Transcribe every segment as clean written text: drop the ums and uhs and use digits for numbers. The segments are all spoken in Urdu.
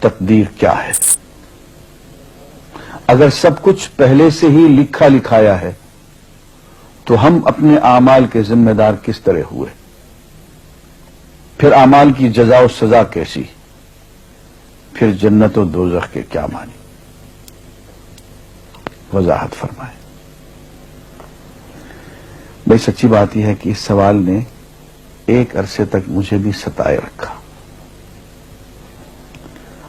تقدیر کیا ہے؟ اگر سب کچھ پہلے سے ہی لکھا لکھایا ہے تو ہم اپنے اعمال کے ذمہ دار کس طرح ہوئے؟ پھر اعمال کی جزا و سزا کیسی؟ پھر جنت و دوزخ کے کیا معنی؟ وضاحت فرمائیں۔ بھئی سچی بات یہ ہے کہ اس سوال نے ایک عرصے تک مجھے بھی ستائے رکھا،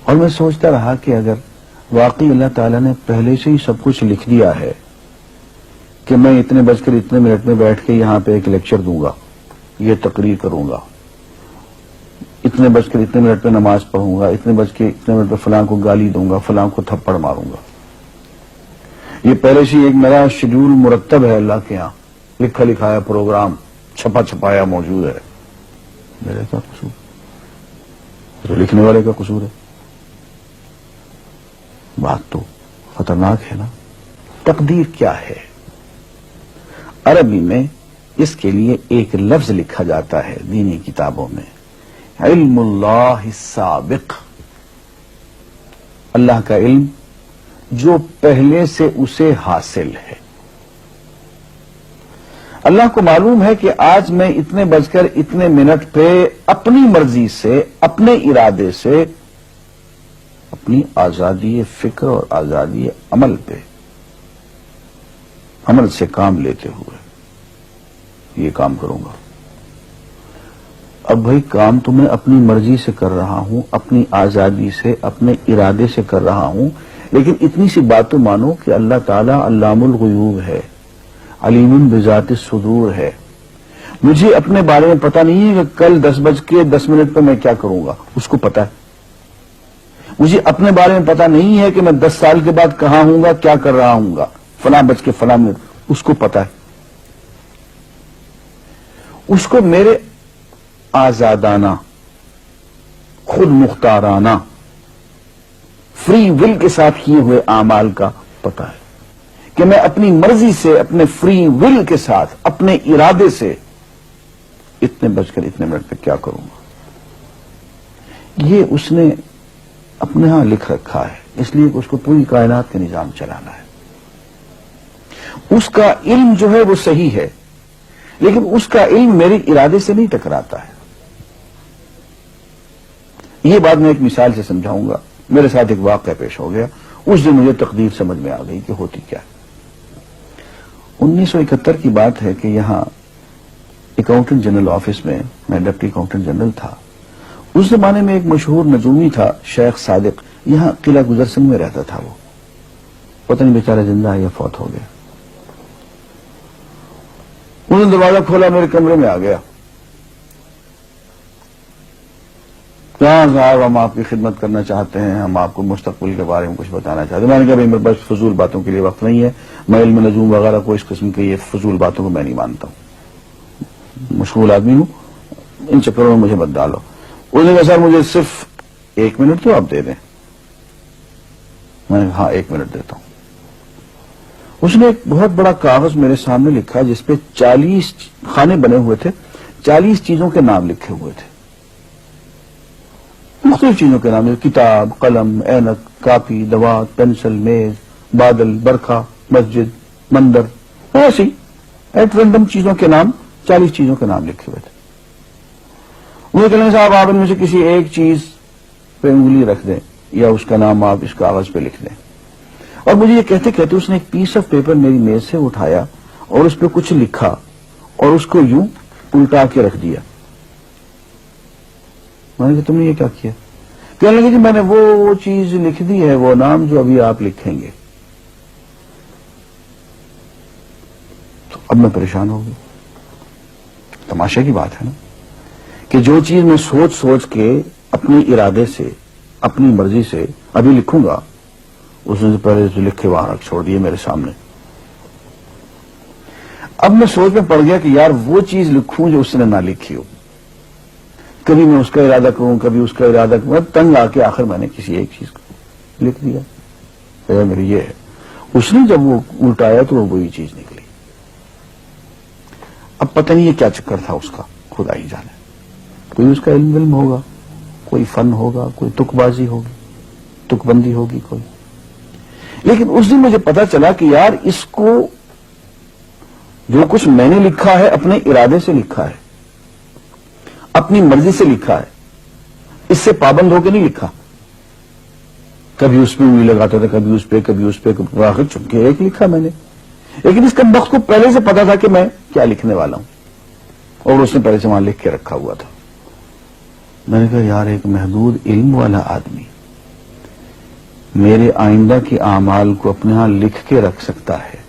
اور میں سوچتا رہا کہ اگر واقعی اللہ تعالیٰ نے پہلے سے ہی سب کچھ لکھ دیا ہے کہ میں اتنے بج کر اتنے منٹ میں بیٹھ کے یہاں پہ ایک لیکچر دوں گا، یہ تقریر کروں گا، اتنے بج کر اتنے منٹ پہ نماز پڑھوں گا، اتنے بج کے اتنے منٹ پہ فلاں کو گالی دوں گا، فلاں کو تھپڑ ماروں گا، یہ پہلے سے ایک میرا شیڈول مرتب ہے اللہ کے ہاں، لکھا لکھایا پروگرام چھپا چھپایا موجود ہے، میرے کیا قصور؟ تو لکھنے والے کا قصور ہے؟ بات تو خطرناک ہے نا۔ تقدیر کیا ہے؟ عربی میں اس کے لیے ایک لفظ لکھا جاتا ہے دینی کتابوں میں، علم اللہ السابق، اللہ کا علم جو پہلے سے اسے حاصل ہے۔ اللہ کو معلوم ہے کہ آج میں اتنے بج کر اتنے منٹ پہ اپنی مرضی سے، اپنے ارادے سے، اپنی آزادی فکر اور آزادی عمل پہ، عمل سے کام لیتے ہوئے یہ کام کروں گا۔ اب بھائی کام تو میں اپنی مرضی سے کر رہا ہوں، اپنی آزادی سے، اپنے ارادے سے کر رہا ہوں، لیکن اتنی سی بات تو مانو کہ اللہ تعالیٰ علام الغیوب ہے، علیم بذات الصدور ہے۔ مجھے اپنے بارے میں پتہ نہیں ہے کہ کل 10:10 پہ میں کیا کروں گا، اس کو پتا ہے۔ مجھے اپنے بارے میں پتہ نہیں ہے کہ میں 10 سال کے بعد کہاں ہوں گا، کیا کر رہا ہوں گا، فلاں بج کے فلاں منٹ، اس کو پتا ہے۔ اس کو میرے آزادانہ، خود مختارانہ، فری ول کے ساتھ کیے ہوئے اعمال کا پتہ ہے کہ میں اپنی مرضی سے، اپنے فری ول کے ساتھ، اپنے ارادے سے اتنے بج کر اتنے منٹ پہ کیا کروں گا۔ یہ اس نے اپنے ہاں لکھ رکھا ہے، اس لیے کہ اس کو پوری کائنات کا نظام چلانا ہے۔ اس کا علم جو ہے وہ صحیح ہے، لیکن اس کا علم میرے ارادے سے نہیں ٹکراتا ہے۔ یہ بات میں ایک مثال سے سمجھاؤں گا۔ میرے ساتھ ایک واقعہ پیش ہو گیا، اس دن مجھے تقدیر سمجھ میں آ گئی کہ ہوتی کیا ہے۔ 1971 کی بات ہے کہ یہاں اکاؤنٹنٹ جنرل آفس میں میں ڈپٹی اکاؤنٹنٹ جنرل تھا۔ اس زمانے میں ایک مشہور نجومی تھا شیخ صادق، یہاں قلعہ گزر سنگھ میں رہتا تھا۔ وہ پتہ نہیں بیچارہ زندہ ہے یا فوت ہو گیا۔ انہوں نے دروازہ کھولا، میرے کمرے میں آ گیا۔ کہاں صاحب ہم آپ کی خدمت کرنا چاہتے ہیں، ہم آپ کو مستقبل کے بارے میں کچھ بتانا چاہتے ہیں۔ میں نے کہا بھائی میرے پاس فضول باتوں کے لیے وقت نہیں ہے، میں علم نجوم وغیرہ کو اس قسم کی یہ فضول باتوں کو میں نہیں مانتا ہوں، مشغول آدمی ہوں، ان چکروں میں مجھے مت ڈالو۔ اس نے کہا سر مجھے صرف 1 منٹ تو آپ دے دیں۔ میں نے کہا ہاں 1 منٹ دیتا ہوں۔ اس نے ایک بہت بڑا کاغذ میرے سامنے لکھا جس پہ 40 خانے بنے ہوئے تھے، 40 چیزوں کے نام لکھے ہوئے تھے، مختلف چیزوں کے نام، کتاب، قلم، اینک، کاپی، دوات، پینسل، میز، بادل، برکھا، مسجد، مندر، ایسی ایٹ رینڈم چیزوں کے نام، 40 چیزوں کے نام لکھے ہوئے تھے۔ مجھے کہنے صاحب آپ ان میں سے کسی ایک چیز پہ انگلی رکھ دیں یا اس کا نام آپ اس کاغذ پہ لکھ دیں۔ اور مجھے یہ کہتے کہتے اس نے ایک پیس آف پیپر میری میز سے اٹھایا اور اس پہ کچھ لکھا اور اس کو یوں الٹا کے رکھ دیا۔ میں نے کہا تم نے یہ کیا کیا؟ کہنے لگے جی میں نے وہ چیز لکھ دی ہے، وہ نام جو ابھی آپ لکھیں گے۔ تو اب میں پریشان ہو گیا۔ تماشے کی بات ہے نا کہ جو چیز میں سوچ سوچ کے اپنے ارادے سے، اپنی مرضی سے ابھی لکھوں گا، اس نے پہلے جو لکھے وہاں رکھ چھوڑ دیے میرے سامنے۔ اب میں سوچ میں پڑ گیا کہ یار وہ چیز لکھوں جو اس نے نہ لکھی ہو، کبھی میں اس کا ارادہ کروں، کبھی اس کا ارادہ کروں، تنگ آ کے آخر میں نے کسی ایک چیز کو لکھ دیا، میری یہ ہے۔ اس نے جب وہ الٹایا تو وہ وہی چیز نکلی۔ اب پتہ نہیں یہ کیا چکر تھا اس کا، خدا ہی جانے۔ کوئی اس کا علم ہوگا، کوئی فن ہوگا، کوئی تک بازی ہوگی، تک بندی ہوگی کوئی. لیکن اس دن مجھے پتا چلا کہ یار اس کو جو کچھ میں نے لکھا ہے اپنے ارادے سے لکھا ہے, اپنی مرضی سے لکھا ہے, اس سے پابند ہو کے نہیں لکھا. کبھی اس میں انگلی لگاتا تھا, کبھی اس پہ, آخر چونکہ ایک لکھا میں نے. لیکن اس وقت کو پہلے سے پتا تھا کہ میں کیا لکھنے والا ہوں, اور اس نے پہلے سے وہاں لکھ کے رکھا ہوا تھا. میں نے کہا یار ایک محدود علم والا آدمی میرے آئندہ کے اعمال کو اپنے ہاں لکھ کے رکھ سکتا ہے.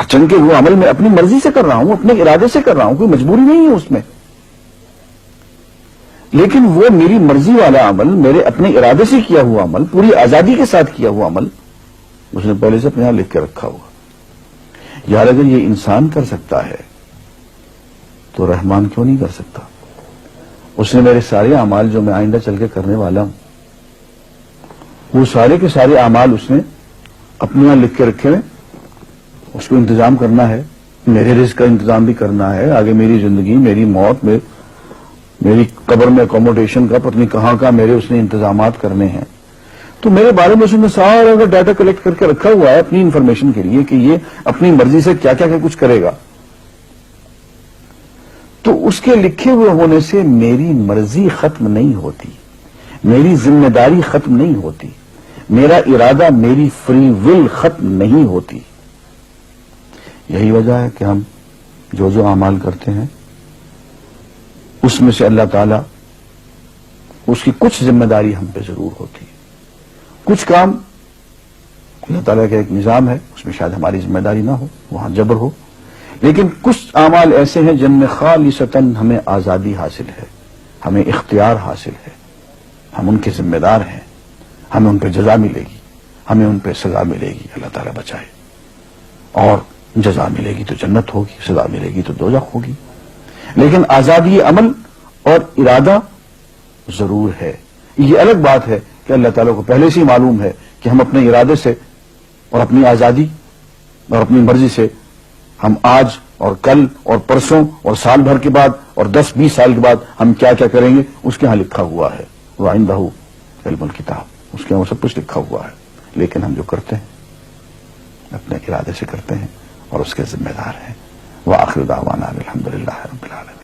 چونکہ وہ عمل میں اپنی مرضی سے کر رہا ہوں, اپنے ارادے سے کر رہا ہوں, کوئی مجبوری نہیں ہے اس میں, لیکن وہ میری مرضی والا عمل, میرے اپنے ارادے سے کیا ہوا عمل, پوری آزادی کے ساتھ کیا ہوا عمل, اس نے پہلے سے اپنے یہاں لکھ کے رکھا ہوا. یار اگر یہ انسان کر سکتا ہے تو رحمان کیوں نہیں کر سکتا؟ اس نے میرے سارے اعمال جو میں آئندہ چل کے کرنے والا ہوں, وہ سارے کے سارے اعمال اس نے اپنے یہاں لکھ کے رکھے ہیں. اس کو انتظام کرنا ہے, میرے رزق کا انتظام بھی کرنا ہے, آگے میری زندگی, میری موت, میری قبر میں اکوموڈیشن کا پتہ نہیں کہاں کا میرے اس نے انتظامات کرنے ہیں. تو میرے بارے میں اس نے سارا ڈیٹا کلیکٹ کر کے رکھا ہوا ہے اپنی انفارمیشن کے لیے کہ یہ اپنی مرضی سے کیا کیا کچھ کرے گا. تو اس کے لکھے ہوئے ہونے سے میری مرضی ختم نہیں ہوتی, میری ذمہ داری ختم نہیں ہوتی, میرا ارادہ, میری فری ول ختم نہیں ہوتی. یہی وجہ ہے کہ ہم جو اعمال کرتے ہیں اس میں سے اللہ تعالیٰ اس کی کچھ ذمہ داری ہم پہ ضرور ہوتی ہے. کچھ کام اللہ تعالیٰ کا ایک نظام ہے, اس میں شاید ہماری ذمہ داری نہ ہو, وہاں جبر ہو, لیکن کچھ اعمال ایسے ہیں جن میں خالصتاً ہمیں آزادی حاصل ہے, ہمیں اختیار حاصل ہے, ہم ان کے ذمہ دار ہیں, ہمیں ان پہ جزا ملے گی, ہمیں ان پہ سزا ملے گی, اللہ تعالیٰ بچائے. اور جزا ملے گی تو جنت ہوگی, سزا ملے گی تو دوزخ ہوگی. لیکن آزادی عمل اور ارادہ ضرور ہے. یہ الگ بات ہے کہ اللہ تعالیٰ کو پہلے سے ہی معلوم ہے کہ ہم اپنے ارادے سے اور اپنی آزادی اور اپنی مرضی سے ہم آج اور کل اور پرسوں اور سال بھر کے بعد اور 10-20 سال کے بعد ہم کیا کیا کریں گے اس کے ہاں لکھا ہوا ہے. وَعِندَهُ عِلْمُ الْكِتَابِ, اس کے ہاں سب کچھ لکھا ہوا ہے. لیکن ہم جو کرتے ہیں اپنے ارادے سے کرتے ہیں اور اس کے ذمہ دار ہیں. وآخر دعوانا الحمدللہ رب العالمین.